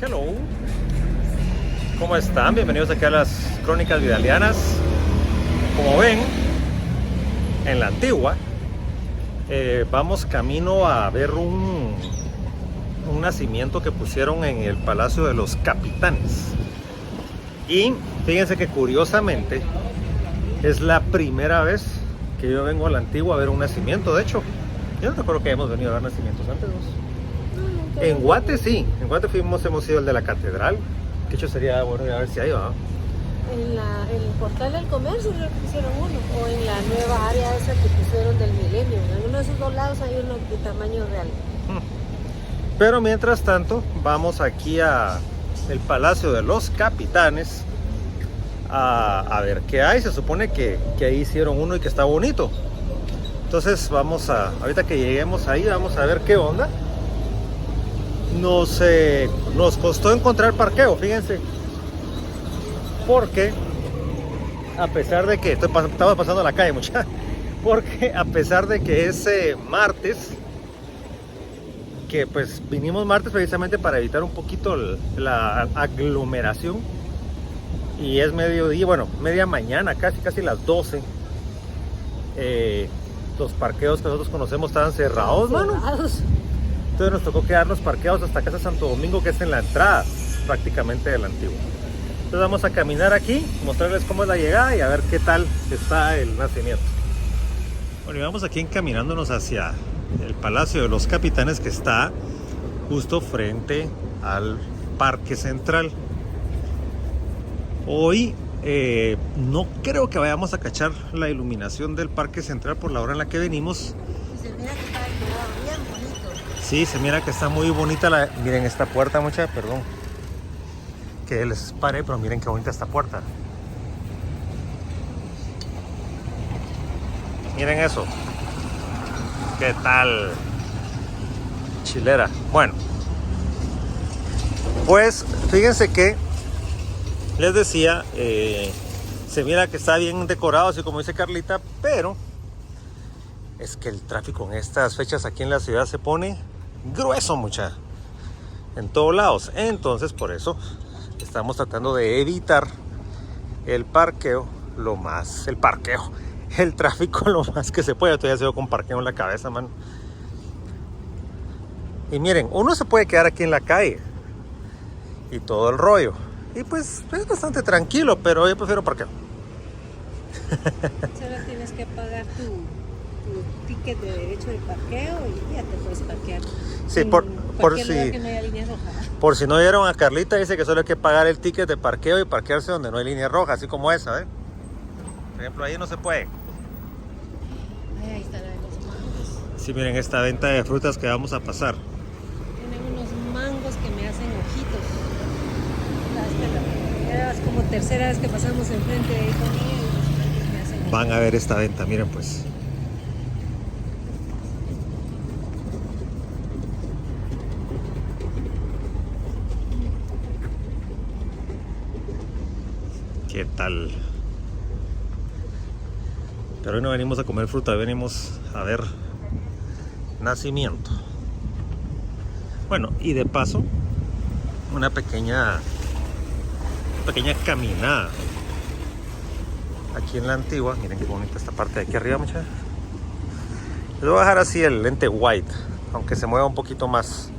Hello, ¿cómo están? Bienvenidos aquí a las Crónicas Vidalianas. Como ven, en la Antigua vamos camino a ver un nacimiento que pusieron en el Palacio de los Capitanes. Y fíjense que curiosamente es la primera vez que yo vengo a la Antigua a ver un nacimiento. De hecho, yo no recuerdo que hayamos venido a ver nacimientos antes. En Guate sí, en Guate hemos ido al de la catedral, que hecho sería bueno a ver si hay, ¿verdad? En el portal del comercio creo que pusieron uno, o en la nueva área esa que pusieron del milenio. En uno de esos dos lados hay uno de tamaño real. Pero mientras tanto, vamos aquí a el Palacio de los Capitanes a ver qué hay. Se supone que ahí hicieron uno y que está bonito. Entonces ahorita que lleguemos ahí, vamos a ver qué onda. Nos costó encontrar parqueo, fíjense, porque a pesar de que estaba pasando la calle porque a pesar de que es martes, que pues vinimos martes precisamente para evitar un poquito la aglomeración, y es mediodía, bueno, media mañana, casi las 12. Los parqueos que nosotros conocemos estaban cerrados, mano. Entonces nos tocó quedarnos parqueados hasta Casa Santo Domingo, que es en la entrada prácticamente de la Antigua. Entonces vamos a caminar aquí, mostrarles cómo es la llegada y a ver qué tal está el nacimiento. Bueno, y vamos aquí encaminándonos hacia el Palacio de los Capitanes, que está justo frente al Parque Central. Hoy no creo que vayamos a cachar la iluminación del Parque Central por la hora en la que venimos. Y se mira que está decorado bien bonito. Sí, se mira que está muy bonita miren esta puerta, perdón que les pare, pero miren qué bonita esta puerta. Miren eso. ¿Qué tal? Chilera. Bueno, pues fíjense que les decía, se mira que está bien decorado, así como dice Carlita, pero es que el tráfico en estas fechas aquí en la ciudad se pone grueso, en todos lados. Entonces por eso estamos tratando de evitar el tráfico lo más que se puede. Todavía sigo con parqueo en la cabeza, man. Y miren, uno se puede quedar aquí en la calle y todo el rollo, y pues es bastante tranquilo, pero yo prefiero parqueo. Solo tienes que pagar tu ticket de derecho de parqueo y ya te puedes parquear. Sí, por si que no haya línea roja. Por si no vieron a Carlita, dice que solo hay que pagar el ticket de parqueo y parquearse donde no hay línea roja, así como esa, ¿eh? Por ejemplo, ahí no se puede. Ahí está la de los mangos. Sí, miren esta venta de frutas que vamos a pasar. Tienen unos mangos que me hacen ojitos. Era como tercera vez que pasamos enfrente de ahí con ella y los mangos me hacen ojitos. Van a ver esta venta, miren pues. ¿Qué tal? Pero hoy no venimos a comer fruta, venimos a ver nacimiento. Bueno, y de paso, una pequeña caminada aquí en la Antigua. Miren qué bonita esta parte de aquí arriba, muchachos. Les voy a dejar así el lente white, aunque se mueva un poquito más.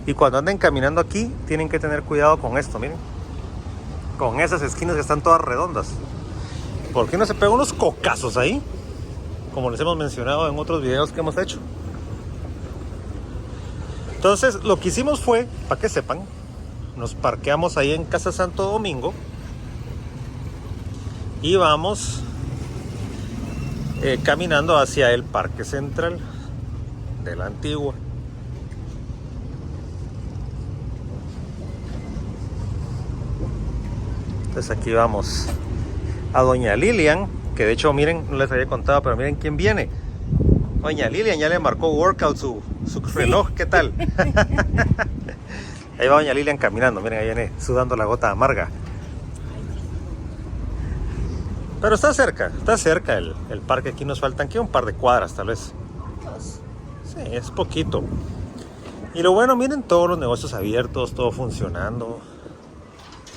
Y cuando anden caminando aquí, tienen que tener cuidado con esto, miren. Con esas esquinas que están todas redondas, porque no se pegan unos cocazos ahí, como les hemos mencionado en otros videos que hemos hecho. Entonces lo que hicimos fue, para que sepan, nos parqueamos ahí en Casa Santo Domingo y vamos caminando hacia el Parque Central de la Antigua. Entonces aquí vamos a Doña Lilian, que de hecho miren, no les había contado, pero miren quién viene. Doña Lilian ya le marcó workout su reloj, ¿qué tal? Ahí va Doña Lilian caminando, miren, ahí viene sudando la gota amarga. Pero está cerca el parque. Aquí nos faltan un par de cuadras tal vez. Sí, es poquito. Y lo bueno, miren, todos los negocios abiertos, todo funcionando.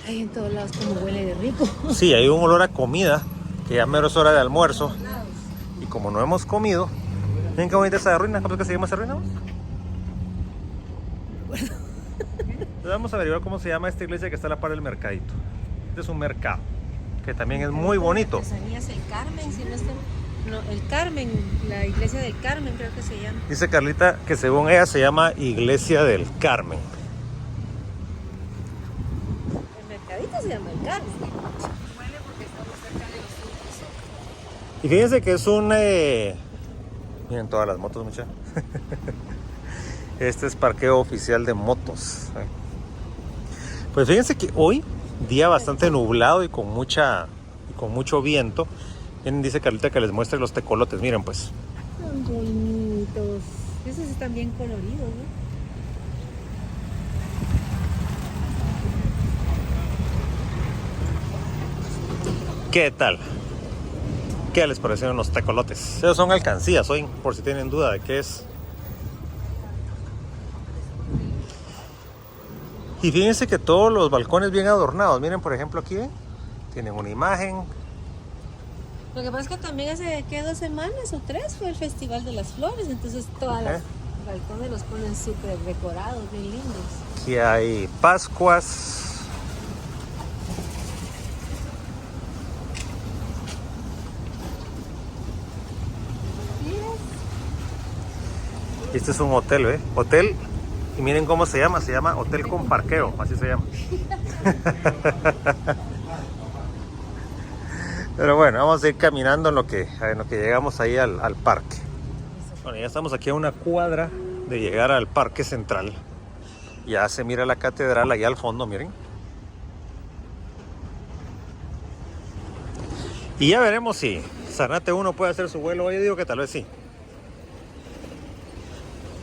Ay, en todos lados como huele de rico. Sí, hay un olor a comida, que ya mero es hora de almuerzo. Y como no hemos comido, miren qué bonita esa ruina. ¿Cómo es que se llama esa ruina? Entonces vamos a averiguar cómo se llama esta iglesia que está a la par del mercadito. Este es un mercado, que también es muy bonito. Artesanías El Carmen, si no está... No, El Carmen, la iglesia del Carmen creo que se llama. Dice Carlita que según ella se llama Iglesia del Carmen. El mercadito se llama El Carmen. Huele porque estamos cerca de los centros. Y fíjense que es un... Miren todas las motos, muchachos. Este es parqueo oficial de motos. Pues fíjense que hoy, día bastante nublado y con mucho viento. Miren, dice Carlita que les muestre los tecolotes. Miren pues. Son bonitos. Esos están bien coloridos, ¿no? ¿Qué tal? ¿Qué les parecieron los tecolotes? Esos son alcancías hoy, por si tienen duda de qué es. Y fíjense que todos los balcones bien adornados. Miren, por ejemplo, aquí tienen una imagen. Lo que pasa es que también hace, ¿qué? 2 semanas o 3 fue el Festival de las Flores. Entonces todos los balcones los ponen súper decorados, bien lindos. Aquí hay Pascuas. Este es un hotel, ¿ve? Hotel. Y miren cómo se llama Hotel con Parqueo, así se llama. Pero bueno, vamos a ir caminando en lo que llegamos ahí al parque. Bueno, ya estamos aquí a una cuadra de llegar al parque central. Ya se mira la catedral allá al fondo, miren. Y ya veremos si Zanate 1 puede hacer su vuelo. Yo digo que tal vez sí.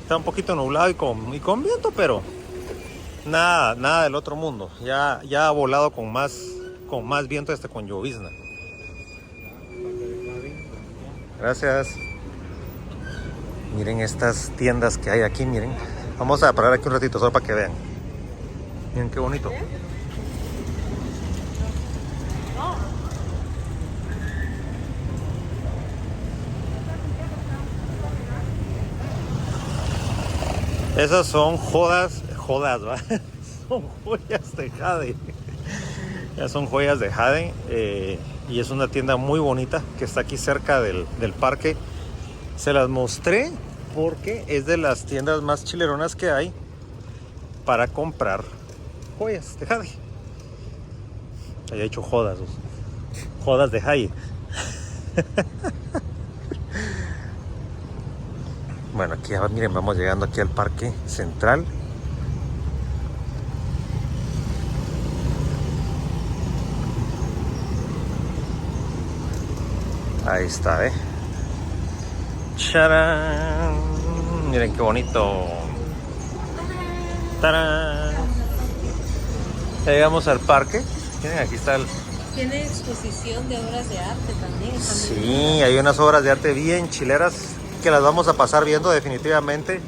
Está un poquito nublado y con viento, pero nada del otro mundo. Ya ha volado con más viento, con llovizna. Gracias. Miren estas tiendas que hay aquí, miren. Vamos a parar aquí un ratito solo para que vean. Miren qué bonito. Esas son jodas, ¿va? Son joyas de jade. Ya son joyas de jade. Y es una tienda muy bonita que está aquí cerca del parque. Se las mostré porque es de las tiendas más chileronas que hay para comprar joyas de jade. Ahí he hecho jodas de jade. Bueno, aquí miren, vamos llegando aquí al parque central. Ahí está, ¿eh? ¡Charán! Miren qué bonito. ¡Tarán! Ya llegamos al parque. Miren, aquí está el... Tiene exposición de obras de arte también. Sí, hay unas obras de arte bien chileras que las vamos a pasar viendo definitivamente.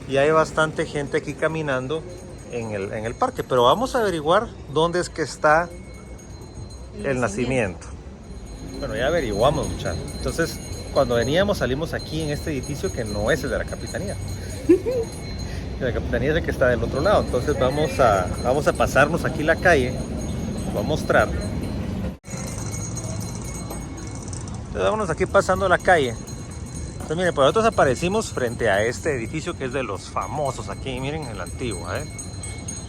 Y hay bastante gente aquí caminando en el parque. Pero vamos a averiguar dónde es que está el nacimiento. Bueno, ya averiguamos, muchachos. Entonces, cuando veníamos salimos aquí en este edificio que no es el de la capitanía. La capitanía es el que está del otro lado. Entonces vamos a pasarnos aquí la calle. Les voy a mostrar. Entonces vámonos aquí pasando la calle. Entonces miren, pues nosotros aparecimos frente a este edificio que es de los famosos aquí, miren, el antiguo,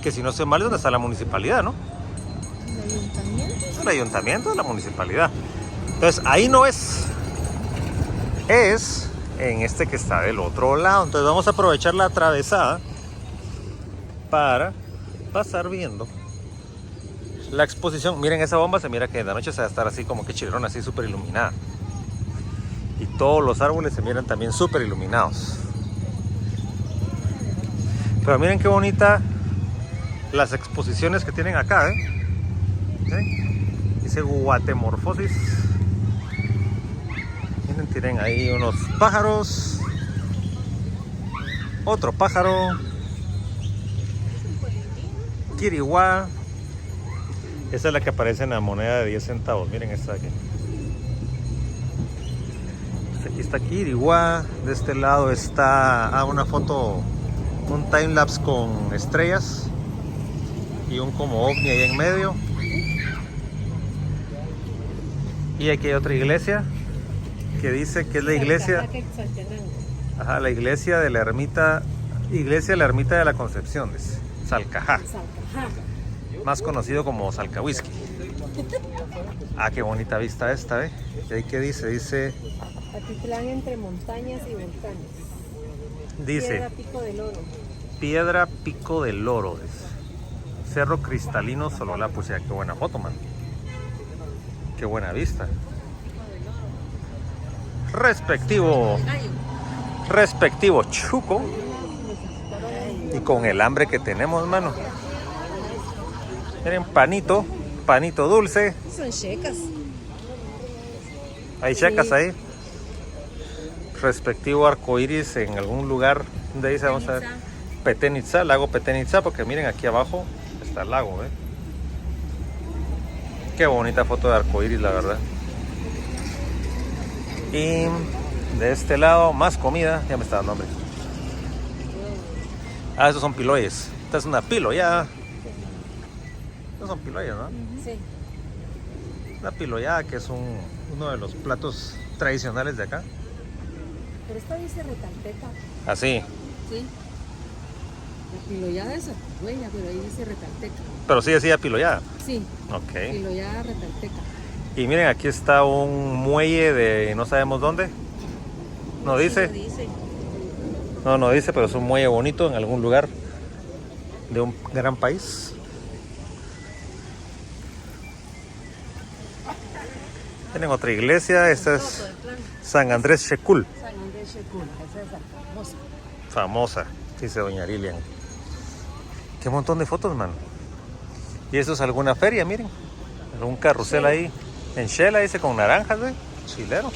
que si no sé mal es donde está la municipalidad, ¿no? ¿El ayuntamiento? Es el ayuntamiento de la municipalidad. Entonces ahí no es en este que está del otro lado. Entonces vamos a aprovechar la atravesada para pasar viendo la exposición. Miren esa bomba, se mira que de la noche se va a estar así como que chilerona, así súper iluminada. Y todos los árboles se miran también súper iluminados. Pero miren qué bonita las exposiciones que tienen acá, Dice Guatemorfosis. Miren, tienen ahí unos pájaros. Otro pájaro. Quiriguá. Esta es la que aparece en la moneda de 10 centavos. Miren esta de aquí. Aquí está Quiriguá. De este lado está una foto, un timelapse con estrellas y un como ovni ahí en medio. Y aquí hay otra iglesia que dice que es la iglesia, ajá, la iglesia de la ermita, iglesia de la ermita de la Concepción, dice, Salcajá, más conocido como Salcahuisky. Ah, qué bonita vista esta, ¿eh? ¿Y ahí qué dice? Dice Atitlán entre montañas y volcanes. Dice Piedra Pico del Oro. Piedra Pico del Oro, dice. Cerro Cristalino Sololá. Pues ya, qué buena foto, man. Qué buena vista. Respectivo chuco. Y con el hambre que tenemos, mano. Miren, panito dulce. Son checas. Hay checas ahí. Respectivo arcoíris en algún lugar. Donde dice, vamos a ver. Petén-Itzá, lago Petén-Itzá, porque miren aquí abajo está el lago, ¿eh? Qué bonita foto de arcoíris, la verdad. Y de este lado, más comida. Ya me está dando hambre. Ah, estos son piloyes. Esta es una piloyada. Estos son piloyas, ¿no? Sí. La piloyada, que es uno de los platos tradicionales de acá. Pero esta dice retalteca. Así. Sí. La piloyada es huella, pero ahí dice retalteca. Pero sí decía piloyada. Sí. Ok. Piloyada retalteca. Y miren, aquí está un muelle de no sabemos dónde. No dice. Sí, dice. No dice, pero es un muelle bonito en algún lugar de un gran país. Tienen otra iglesia. Esta es San Andrés Xecul. San Andrés Xecul, esa es la famosa. Famosa, dice doña Lilian. Qué montón de fotos, man. Y eso es alguna feria, miren. Un carrusel ahí. En Shela, dice, con naranjas, ¿ve? Chilero.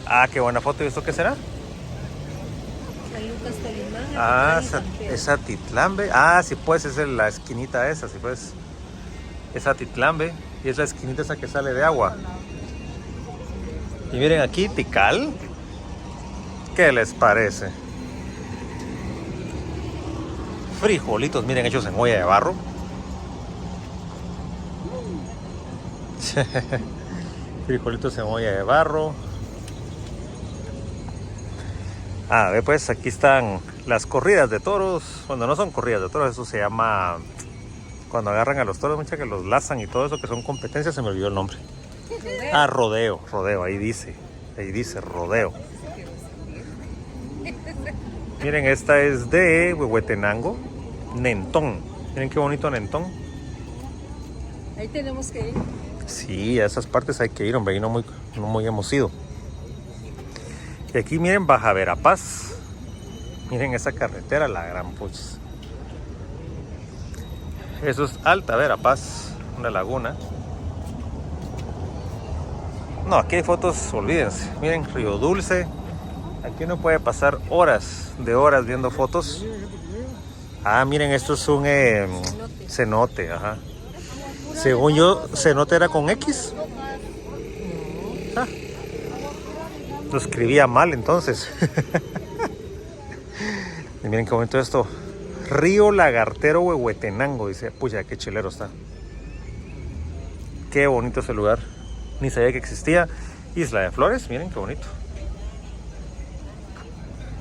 Ah, qué buena foto. ¿Y esto qué será? San Lucas Tolimán. Ah, Atitlán y San Pedro. es Atitlán, ¿ve? Ah, sí, pues, es la esquinita esa, sí, pues. Es Atitlán, ¿ve? Y es la esquinita esa que sale de agua. Y miren aquí, Tikal. ¿Qué les parece? Frijolitos, miren, hechos en olla de barro. Frijolitos en olla de barro. Ah, ve pues, aquí están las corridas de toros. Cuando no son corridas de toros, eso se llama... Cuando agarran a los toros, muchachos, que los lazan y todo eso, que son competencias, se me olvidó el nombre. Ah, rodeo, ahí dice rodeo. Miren, esta es de Huehuetenango, Nentón. Miren qué bonito Nentón. Ahí tenemos que ir. Sí, a esas partes hay que ir, hombre, y no muy hemos ido. Y aquí miren Baja Verapaz. Miren esa carretera, la gran puch. Eso es Alta Verapaz, una laguna. No, aquí hay fotos, olvídense. Miren, Río Dulce. Aquí uno puede pasar horas viendo fotos. Ah, miren, esto es un cenote, ajá. Según yo, cenote era con X. Ah, lo escribía mal entonces. Y miren qué bonito esto. Río Lagartero Huehuetenango, dice. Pucha, qué chilero está. Qué bonito ese lugar. Ni sabía que existía. Isla de Flores, miren qué bonito.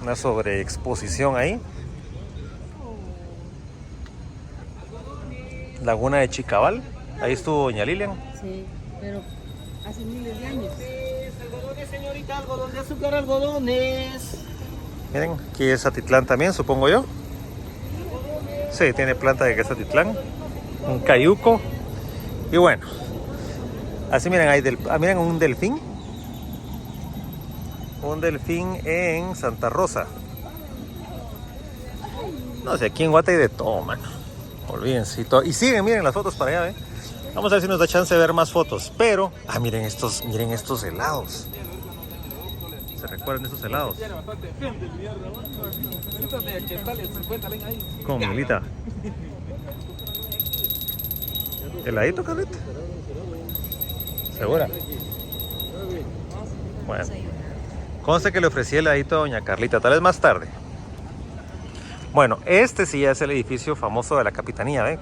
Una sobreexposición ahí. Laguna de Chicabal. Ahí estuvo doña Lilian. Sí, pero hace miles de años. Algodones, señorita, algodón de azúcar, algodones. Miren, aquí es Atitlán también, supongo yo. Sí, tiene planta de que es Atitlán. Un cayuco. Y bueno, así miren, miren un delfín. Un delfín en Santa Rosa. No sé, aquí en Guate hay de todo, mano. Olvídense. Y siguen, miren las fotos para allá, ¿eh? Vamos a ver si nos da chance de ver más fotos. Pero, miren estos helados. ¿Se recuerdan de estos helados? Con milita. ¿Heladito, Carlita? ¿Segura? Bueno. Conste que le ofrecí heladito a doña Carlita, tal vez más tarde. Bueno, este sí es el edificio famoso de la Capitanía, ¿ven?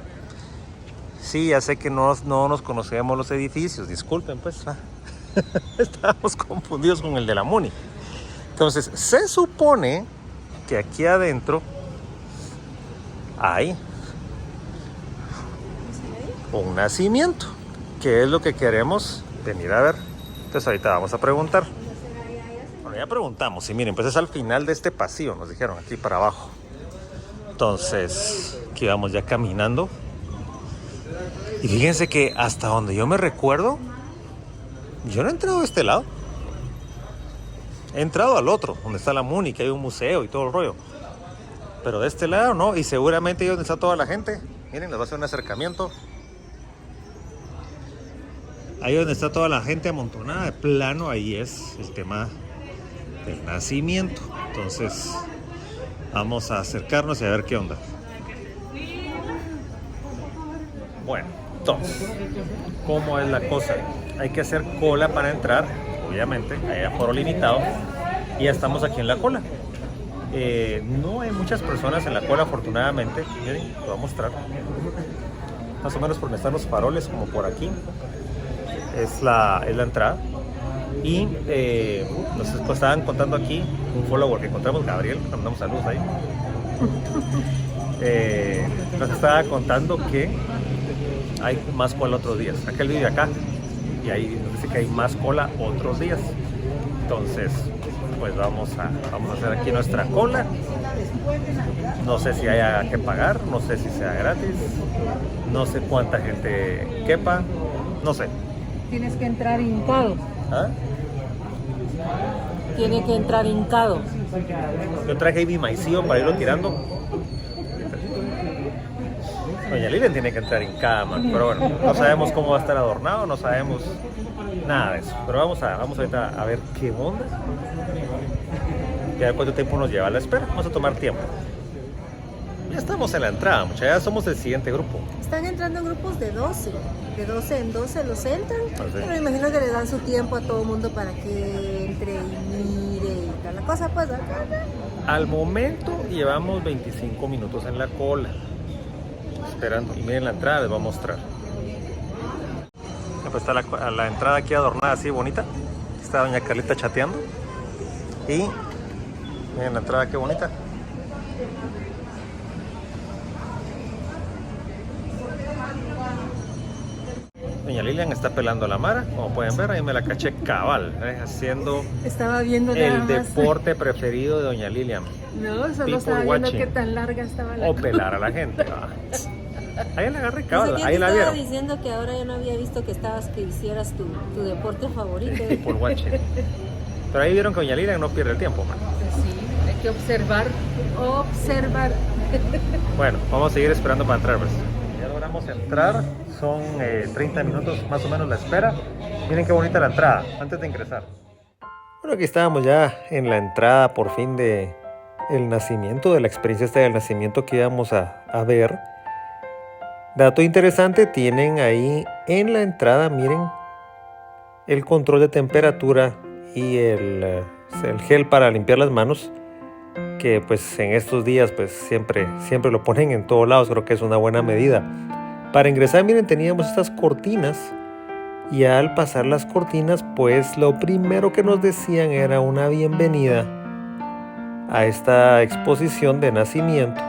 Sí, ya sé que no nos conocemos los edificios, disculpen pues. Estábamos confundidos con el de la MUNI. Entonces, se supone que aquí adentro hay un nacimiento, que es lo que queremos venir a ver. Entonces ahorita vamos a preguntar. Bueno, ya preguntamos, y miren, pues es al final de este pasillo, nos dijeron, aquí para abajo. Entonces, aquí vamos ya caminando. Y fíjense que hasta donde yo me recuerdo, yo no he entrado a este lado. He entrado al otro, donde está la MUNI, que hay un museo y todo el rollo. Pero de este lado no, y seguramente ahí donde está toda la gente. Miren, les voy a hacer un acercamiento. Ahí donde está toda la gente amontonada de plano, ahí es el tema del nacimiento. Entonces, vamos a acercarnos y a ver qué onda. Bueno, entonces, ¿cómo es la cosa? Hay que hacer cola para entrar, obviamente, hay aforo limitado, y ya estamos aquí en la cola. No hay muchas personas en la cola, afortunadamente. Miren, lo voy a mostrar. Más o menos por donde están los faroles, como por aquí. Es la entrada. Y nos estaban contando aquí un follower que encontramos, Gabriel, mandamos saludos ahí. Nos estaba contando que hay más cola otros días. Aquel vive acá y ahí nos dice que hay más cola otros días. Entonces, pues vamos a hacer aquí nuestra cola. No sé si haya que pagar, no sé si sea gratis, no sé cuánta gente quepa, no sé. Tienes que entrar hincado. ¿Ah? Tiene que entrar hincado. Yo traje ahí mi maicillo para irlo tirando. Doña Lilian tiene que entrar hincada, man. Pero bueno, no sabemos cómo va a estar adornado, no sabemos nada de eso. Pero vamos ahorita a ver qué onda. Y a ver cuánto tiempo nos lleva a la espera. Vamos a tomar tiempo. Ya estamos en la entrada, muchachos. Ya somos el siguiente grupo. Están entrando en grupos de 12. De 12 en 12 los entran. Ah, sí. Pero imagino que le dan su tiempo a todo el mundo para que entre y mire y tal. La cosa pues acá. Al momento llevamos 25 minutos en la cola. Esperando. Y miren la entrada, les voy a mostrar. Pues está la entrada aquí adornada así bonita. Está doña Carlita chateando. Y miren la entrada, qué bonita. Doña Lilian está pelando la mara, como pueden ver, ahí me la caché cabal, haciendo Estaba viendo el deporte preferido de doña Lilian. No, solo People estaba viendo watching. qué tan larga estaba la O pelar a la gente. Ahí la agarré cabal, ¿Quién ahí te la estaba vieron. diciendo que ahora yo no había visto que hicieras tu deporte favorito? People watching. Pero ahí vieron que doña Lilian no pierde el tiempo, man. Sí, hay que observar. Bueno, vamos a seguir esperando para entrar, pues. Ya logramos entrar, son 30 minutos más o menos la espera. Miren qué bonita la entrada, antes de ingresar. Bueno, aquí estábamos ya en la entrada por fin de el nacimiento, de la experiencia esta del nacimiento que íbamos a ver. Dato interesante, tienen ahí en la entrada, miren, el control de temperatura y el gel para limpiar las manos, que pues en estos días pues siempre lo ponen en todos lados. Creo que es una buena medida. Para ingresar, miren, teníamos estas cortinas, y al pasar las cortinas pues lo primero que nos decían era una bienvenida a esta exposición de nacimiento.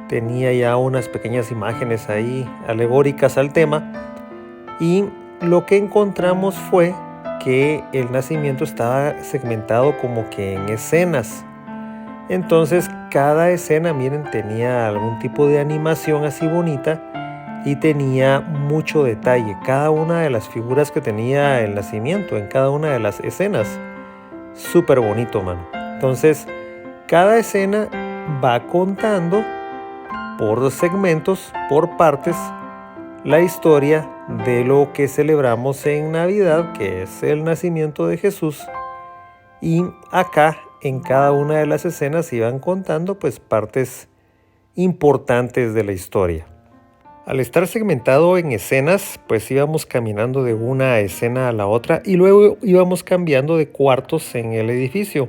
Tenía ya unas pequeñas imágenes ahí alegóricas al tema, y lo que encontramos fue que el nacimiento estaba segmentado como que en escenas. Entonces cada escena, miren, tenía algún tipo de animación así bonita y tenía mucho detalle. Cada una de las figuras que tenía el nacimiento en cada una de las escenas, súper bonito, mano. Entonces cada escena va contando por segmentos, por partes, la historia de lo que celebramos en Navidad, que es el nacimiento de Jesús. Y acá en cada una de las escenas iban contando pues partes importantes de la historia. Al estar segmentado en escenas, pues íbamos caminando de una escena a la otra y luego íbamos cambiando de cuartos en el edificio.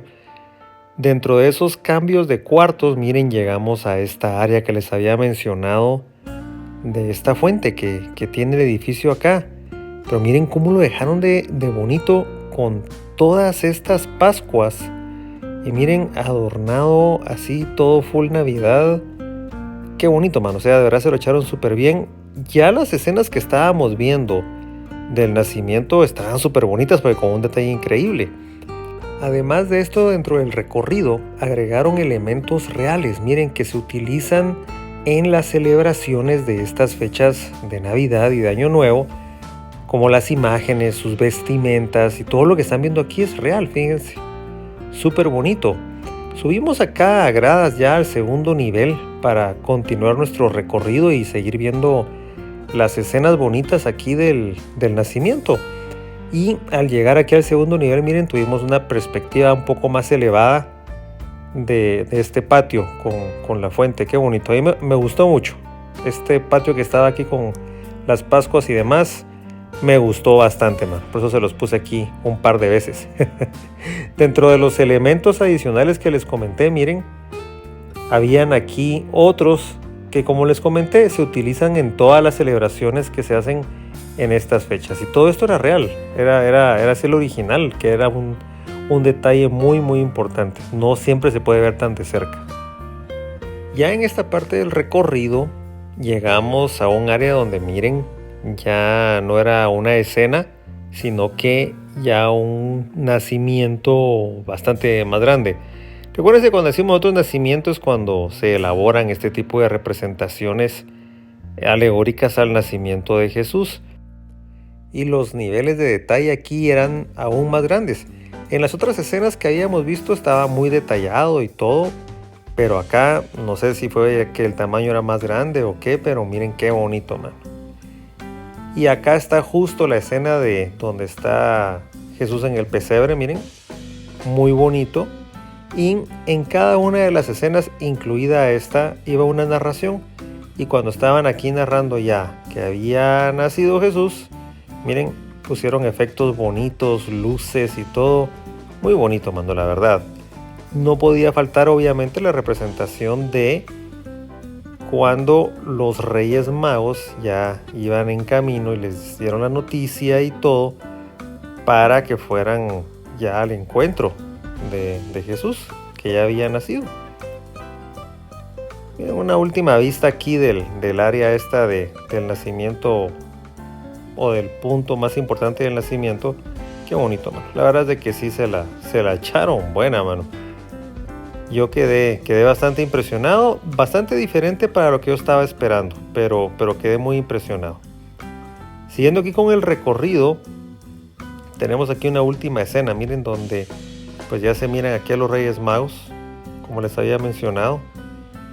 Dentro de esos cambios de cuartos, miren, llegamos a esta área que les había mencionado de esta fuente que tiene el edificio acá. Pero miren cómo lo dejaron de bonito con todas estas Pascuas. Y miren, adornado así, todo full Navidad. Qué bonito, mano. O sea, de verdad se lo echaron súper bien. Ya las escenas que estábamos viendo del nacimiento estaban súper bonitas, porque con un detalle increíble. Además de esto, dentro del recorrido agregaron elementos reales, miren, que se utilizan en las celebraciones de estas fechas de Navidad y de Año Nuevo, como las imágenes, sus vestimentas y todo lo que están viendo aquí es real, fíjense. Súper bonito. Subimos acá a gradas ya al segundo nivel para continuar nuestro recorrido y seguir viendo las escenas bonitas aquí del nacimiento. Y al llegar aquí al segundo nivel, miren, tuvimos una perspectiva un poco más elevada de este patio con la fuente. Qué bonito. A mí me gustó mucho este patio que estaba aquí con las Pascuas y demás. Me gustó bastante, man. Por eso se los puse aquí un par de veces. Dentro de los elementos adicionales que les comenté, miren, habían aquí otros que, como les comenté, se utilizan en todas las celebraciones que se hacen en estas fechas. Y todo esto era real, era así el original, que era un detalle muy muy importante. No siempre se puede ver tan de cerca. Ya en esta parte del recorrido llegamos a un área donde, miren, ya no era una escena, sino que ya un nacimiento bastante más grande. Recuerden que cuando decimos otros nacimientos, cuando se elaboran este tipo de representaciones alegóricas al nacimiento de Jesús. Y los niveles de detalle aquí eran aún más grandes. En las otras escenas que habíamos visto estaba muy detallado y todo, pero acá no sé si fue que el tamaño era más grande o qué, pero miren qué bonito, man. Y acá está justo la escena de donde está Jesús en el pesebre, miren, muy bonito. Y en cada una de las escenas, incluida esta, iba una narración. Y cuando estaban aquí narrando ya que había nacido Jesús, miren, pusieron efectos bonitos, luces y todo. Muy bonito, mano, la verdad. No podía faltar, obviamente, la representación de cuando los Reyes Magos ya iban en camino y les dieron la noticia y todo para que fueran ya al encuentro de Jesús, que ya había nacido. Miren, una última vista aquí del área esta del nacimiento, o del punto más importante del nacimiento. Qué bonito, mano. La verdad es de que sí se la echaron buena, mano. Yo quedé bastante impresionado, bastante diferente para lo que yo estaba esperando, pero quedé muy impresionado. Siguiendo aquí con el recorrido, tenemos aquí una última escena, miren, donde pues ya se miran aquí a los Reyes Magos, como les había mencionado,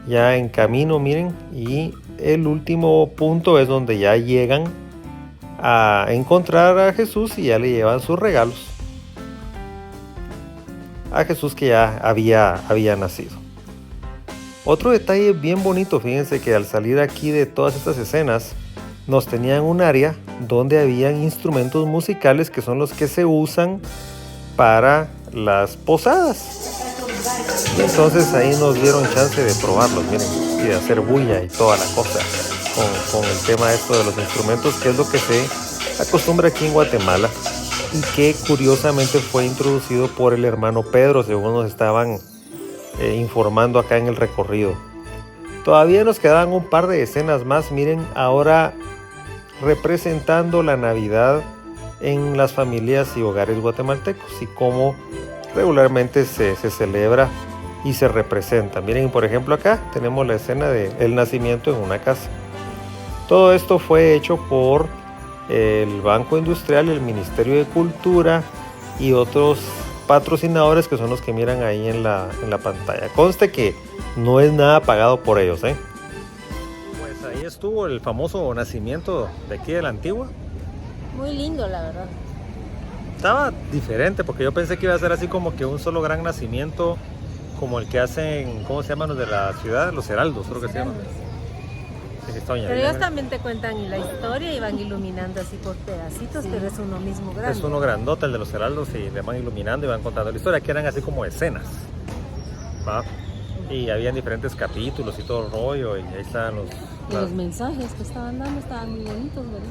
ya en camino, miren, y el último punto es donde ya llegan a encontrar a Jesús y ya le llevan sus regalos a Jesús, que ya había nacido. Otro detalle bien bonito, fíjense que al salir aquí de todas estas escenas, nos tenían un área donde habían instrumentos musicales que son los que se usan para las posadas. Y entonces ahí nos dieron chance de probarlos, miren, y de hacer bulla y toda la cosa con el tema esto de los instrumentos, que es lo que se acostumbra aquí en Guatemala y que curiosamente fue introducido por el hermano Pedro, según nos estaban informando acá en el recorrido. Todavía nos quedaban un par de escenas más, miren, ahora representando la Navidad en las familias y hogares guatemaltecos y cómo regularmente se celebra y se representa. Miren, por ejemplo, acá tenemos la escena del nacimiento en una casa. Todo esto fue hecho por el Banco Industrial, el Ministerio de Cultura y otros patrocinadores que son los que miran ahí en la pantalla. Conste que no es nada pagado por ellos, Pues ahí estuvo el famoso nacimiento de aquí de la Antigua. Muy lindo, la verdad. Estaba diferente porque yo pensé que iba a ser así como que un solo gran nacimiento como el que hacen, ¿cómo se llaman los de la ciudad? Los heraldos, creo que se llaman. Sí, está doña Pero Lilian. ellos también te cuentan la historia y van iluminando así por pedacitos, pero es uno mismo grande. Es uno grandote, el de los heraldos, y le van iluminando y van contando la historia, que eran así como escenas, ¿va? Y habían diferentes capítulos y todo el rollo, y ahí estaban Y los mensajes que estaban dando estaban muy bonitos, ¿verdad?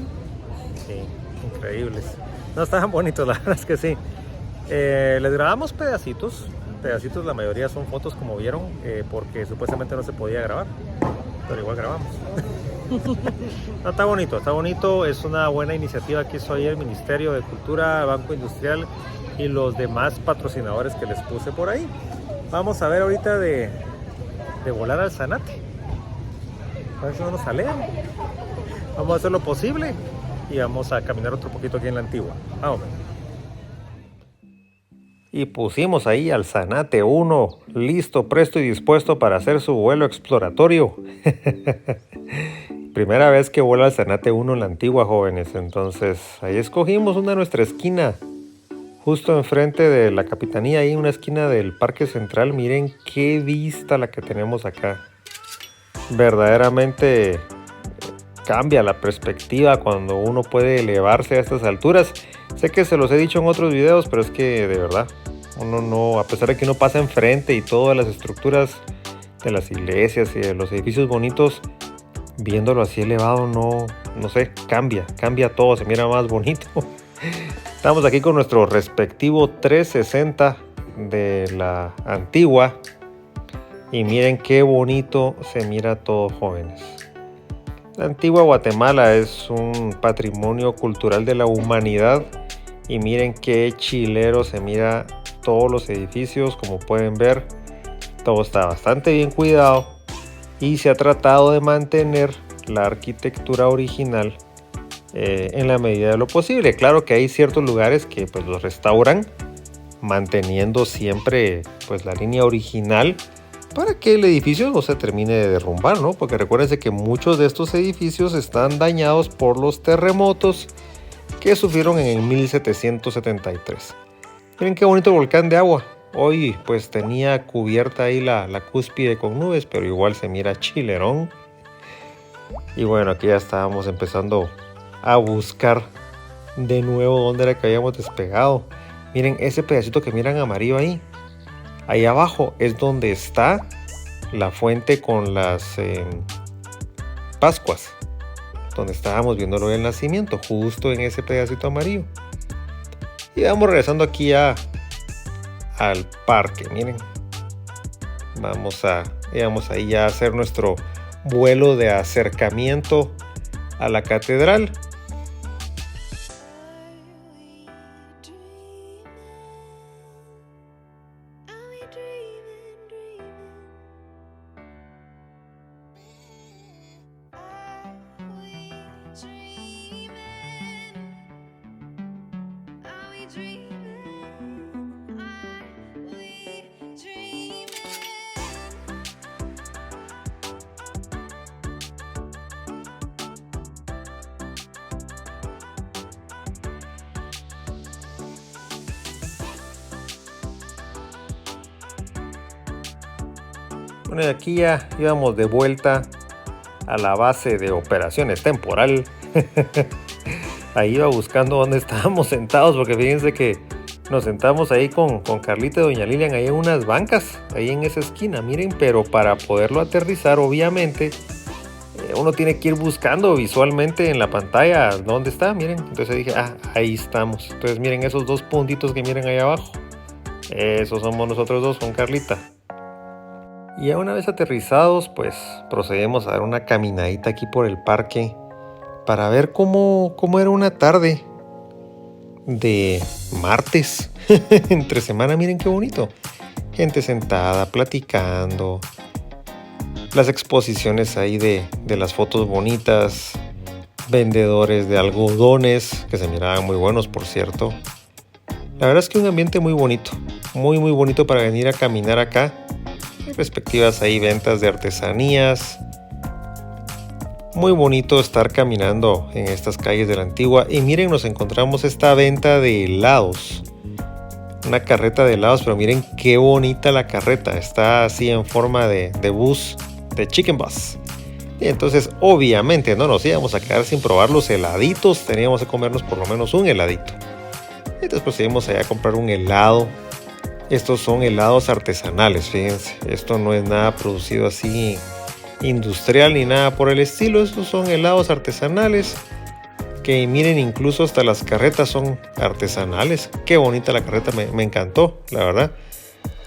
Sí, increíbles. No, estaban bonitos, la verdad es que sí. Les grabamos pedacitos, la mayoría son fotos como vieron, porque supuestamente no se podía grabar, pero igual grabamos. No, está bonito, es una buena iniciativa que hizo ahí el Ministerio de Cultura, Banco Industrial y los demás patrocinadores que les puse por ahí. Vamos a ver ahorita de volar al Zanate. A ver si no nos alejan. Vamos a hacer lo posible y vamos a caminar otro poquito aquí en la Antigua. Vamos. Y pusimos ahí al Zanate 1, listo, presto y dispuesto para hacer su vuelo exploratorio. Primera vez que vuela al Zanate 1 en la Antigua, jóvenes. Entonces ahí escogimos una de nuestra esquina, justo enfrente de la Capitanía, ahí en una esquina del Parque Central. Miren qué vista la que tenemos acá. Verdaderamente cambia la perspectiva cuando uno puede elevarse a estas alturas. Sé que se los he dicho en otros videos, pero es que de verdad, uno no, a pesar de que uno pasa enfrente y todas las estructuras de las iglesias y de los edificios bonitos, viéndolo así elevado, no sé, cambia todo, se mira más bonito. Estamos aquí con nuestro respectivo 360 de la Antigua y miren qué bonito se mira todo, jóvenes. La Antigua Guatemala es un patrimonio cultural de la humanidad y miren qué chilero se mira todos los edificios. Como pueden ver, todo está bastante bien cuidado y se ha tratado de mantener la arquitectura original en la medida de lo posible. Claro que hay ciertos lugares que pues los restauran manteniendo siempre pues la línea original para que el edificio no se termine de derrumbar, ¿no? Porque recuérdense que muchos de estos edificios están dañados por los terremotos que sufrieron en el 1773. Miren qué bonito volcán de agua. Hoy pues tenía cubierta ahí la cúspide con nubes, pero igual se mira chilerón. Y bueno, aquí ya estábamos empezando a buscar de nuevo dónde era que habíamos despegado. Miren ese pedacito que miran amarillo ahí. Ahí abajo es donde está la fuente con las Pascuas, donde estábamos viéndolo del nacimiento, justo en ese pedacito amarillo. Y vamos regresando aquí al parque, miren. Vamos ahí ya a hacer nuestro vuelo de acercamiento a la catedral. Bueno, y aquí ya íbamos de vuelta a la base de operaciones temporal. Ahí iba buscando dónde estábamos sentados, porque fíjense que nos sentamos ahí con Carlita y doña Lilian ahí en unas bancas, ahí en esa esquina, miren, pero para poderlo aterrizar, obviamente, uno tiene que ir buscando visualmente en la pantalla dónde está, miren. Entonces dije, ahí estamos. Entonces miren esos dos puntitos que miren ahí abajo. Esos somos nosotros dos con Carlita. Y ya una vez aterrizados, pues procedemos a dar una caminadita aquí por el parque para ver cómo era una tarde de martes, entre semana. Miren qué bonito. Gente sentada, platicando. Las exposiciones ahí de las fotos bonitas. Vendedores de algodones, que se miraban muy buenos, por cierto. La verdad es que un ambiente muy bonito. Muy, muy bonito para venir a caminar acá. Respectivas ahí ventas de artesanías. Muy bonito estar caminando en estas calles de la Antigua. Y miren, nos encontramos esta venta de helados. una carreta de helados, pero miren qué bonita la carreta. Está así en forma de bus, de chicken bus. Y entonces obviamente no nos íbamos a quedar sin probar los heladitos, teníamos que comernos por lo menos un heladito. Entonces procedimos allá a comprar un helado. Estos son helados artesanales, fíjense, esto no es nada producido así industrial ni nada por el estilo. Estos son helados artesanales que miren, incluso hasta las carretas son artesanales. Qué bonita la carreta, me encantó, la verdad.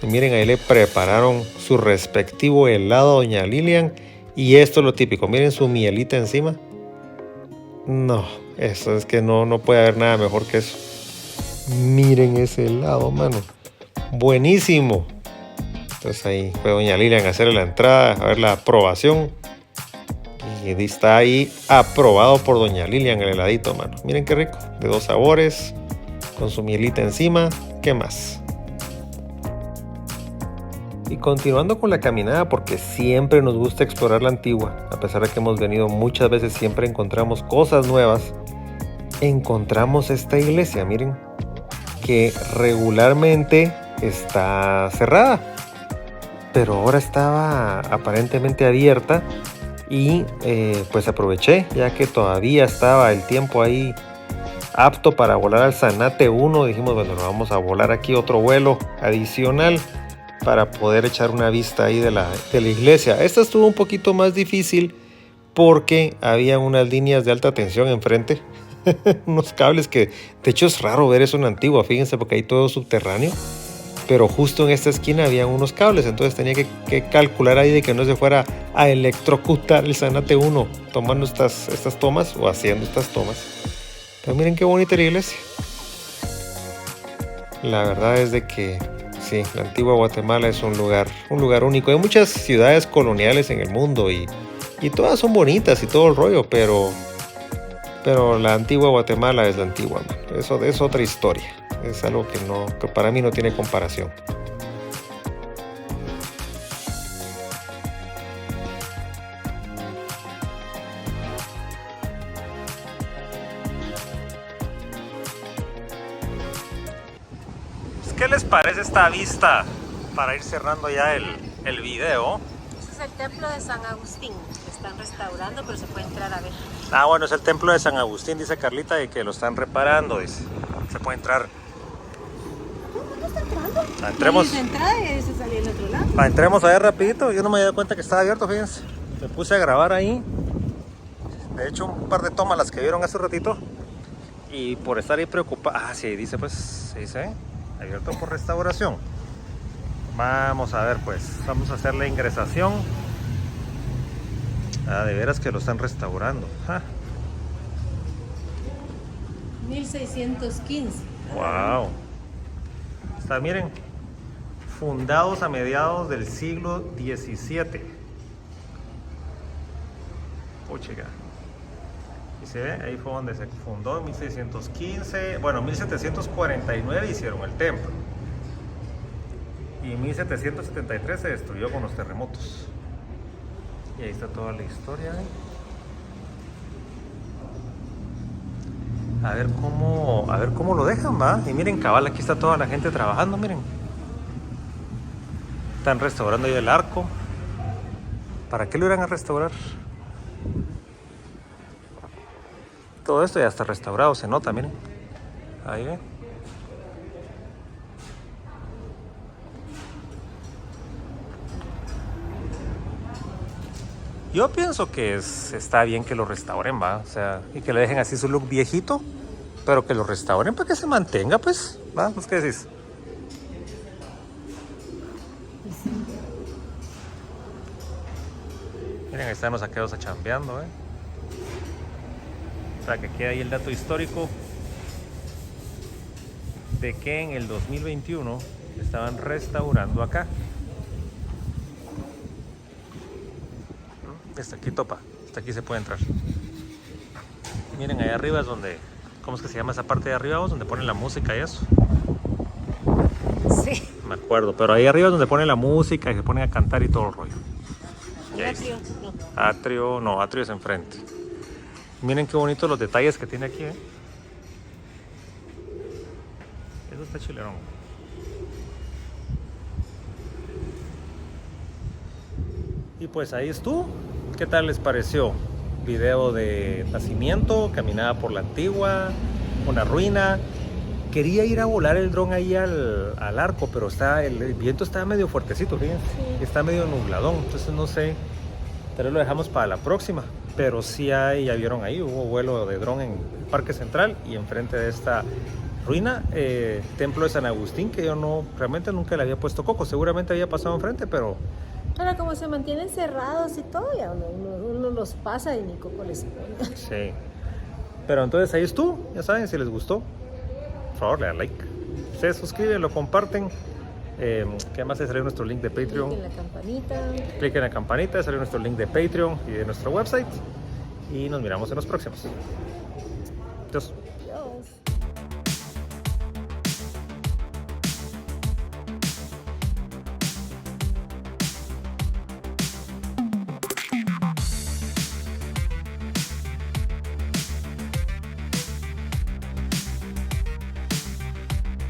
Y miren, ahí le prepararon su respectivo helado a doña Lilian. Y esto es lo típico, miren su mielita encima. No, eso es que no puede haber nada mejor que eso. Miren ese helado, mano. Buenísimo. Entonces ahí fue doña Lilian a hacerle la entrada, a ver la aprobación. Y está ahí aprobado por doña Lilian el heladito, mano. Miren qué rico, de 2 sabores, con su mielita encima. ¿Qué más? Y continuando con la caminada, porque siempre nos gusta explorar la Antigua, a pesar de que hemos venido muchas veces, siempre encontramos cosas nuevas. Encontramos esta iglesia, miren, que regularmente está cerrada, pero ahora estaba aparentemente abierta. Y pues aproveché, ya que todavía estaba el tiempo ahí apto para volar al Zanate 1. Dijimos, bueno, vamos a volar aquí otro vuelo adicional para poder echar una vista ahí de la iglesia. Esta estuvo un poquito más difícil porque había unas líneas de alta tensión enfrente. Unos cables que, de hecho, es raro ver eso en Antigua, fíjense, porque hay todo subterráneo. Pero justo en esta esquina había unos cables, entonces tenía que calcular ahí de que no se fuera a electrocutar el Zanate 1 tomando estas tomas o haciendo estas tomas. Pero miren qué bonita la iglesia. La verdad es de que sí, la Antigua Guatemala es un lugar único. Hay muchas ciudades coloniales en el mundo y todas son bonitas y todo el rollo, pero la Antigua Guatemala es la Antigua, man. Eso es otra historia. Es algo que para mí no tiene comparación. ¿Qué les parece esta vista? Para ir cerrando ya el video. Este es el templo de San Agustín. Lo están restaurando, pero se puede entrar a ver. Ah, bueno, es el templo de San Agustín, dice Carlita, y que lo están reparando, dice. Se puede entrar. ¿Dónde está entrando? Entremos. Dice entrada y se salió al otro lado. Entremos allá rapidito. Yo no me había dado cuenta que estaba abierto, fíjense. Me puse a grabar ahí. De hecho, un par de tomas las que vieron hace ratito. Y por estar ahí preocupado. Ah, sí, dice pues, dice, abierto por restauración. Vamos a ver pues, vamos a hacer la ingresación. Ah, de veras que lo están restaurando. Ah. 1615. Wow. Está, miren, fundados a mediados del siglo XVII. Puchiga. Y se ve, ahí fue donde se fundó en 1615. Bueno, en 1749 hicieron el templo. Y en 1773 se destruyó con los terremotos. Y ahí está toda la historia. A ver cómo lo dejan, va. Y miren, cabal, aquí está toda la gente trabajando, miren. Están restaurando ahí el arco. ¿Para qué lo irán a restaurar? Todo esto ya está restaurado, se nota, miren. Ahí ve. Yo pienso que está bien que lo restauren, va, o sea, y que le dejen así su look viejito, pero que lo restauren para que se mantenga, pues, va, ¿vos qué decís? Miren, ahí están los saqueos chambeando, O sea, que queda ahí el dato histórico de que en el 2021 estaban restaurando acá. Hasta aquí topa, hasta aquí se puede entrar. Miren, ahí arriba es donde, ¿cómo es que se llama esa parte de arriba? Donde ponen la música y eso. Sí. Me acuerdo, pero ahí arriba es donde ponen la música y se ponen a cantar y todo el rollo. Atrio, no. Atrio es enfrente. Miren qué bonitos los detalles que tiene aquí, Eso está chilerón. Y pues ahí estuvo. ¿Qué tal les pareció? Video de nacimiento, caminada por la antigua, una ruina. Quería ir a volar el dron ahí al arco, pero el viento está medio fuertecito, fíjense. Sí. Está medio nubladón, entonces no sé. Tal vez lo dejamos para la próxima. Pero sí ya vieron ahí, hubo vuelo de dron en Parque Central y enfrente de esta ruina, templo de San Agustín, que yo realmente nunca le había puesto coco. Seguramente había pasado enfrente, pero Ahora, como se mantienen cerrados y todo, ya uno los pasa y ni coco les pone. sí. Pero entonces ahí estuvo, ya saben, si les gustó, por favor le dan like. Se suscriben, lo comparten. ¿Qué más? Salió nuestro link de Patreon. Clic en la campanita. Clic en la campanita, salió nuestro link de Patreon y de nuestro website. Y nos miramos en los próximos. Adiós.